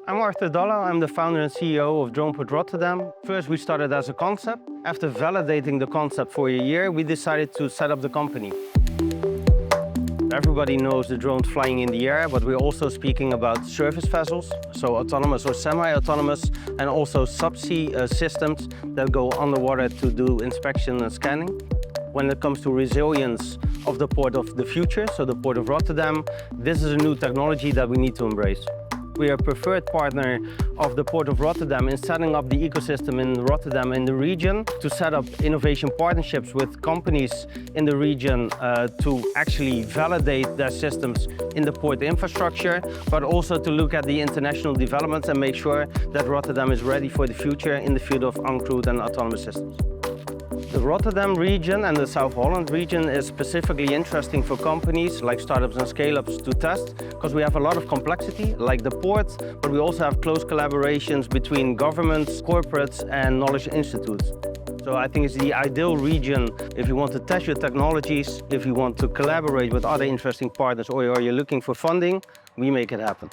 I'm Dallau. I'm the founder and CEO of DronePort Rotterdam. First, we started as a concept. After validating the concept for a year, we decided to set up the company. Everybody knows the drones flying in the air, but we're also speaking about surface vessels, so autonomous or semi-autonomous, and also subsea systems that go underwater to do inspection and scanning. When it comes to resilience of the port of the future, so the Port of Rotterdam, this is a new technology that we need to embrace. We are a preferred partner of the Port of Rotterdam in setting up the ecosystem in Rotterdam and the region, to set up innovation partnerships with companies in the region to actually validate their systems in the port infrastructure, but also to look at the international developments and make sure that Rotterdam is ready for the future in the field of uncrewed and autonomous systems. The Rotterdam region and the South Holland region is specifically interesting for companies like startups and scale-ups to test, because we have a lot of complexity, like the port, but we also have close collaborations between governments, corporates, and knowledge institutes. So I think it's the ideal region if you want to test your technologies, if you want to collaborate with other interesting partners, or you're looking for funding, we make it happen.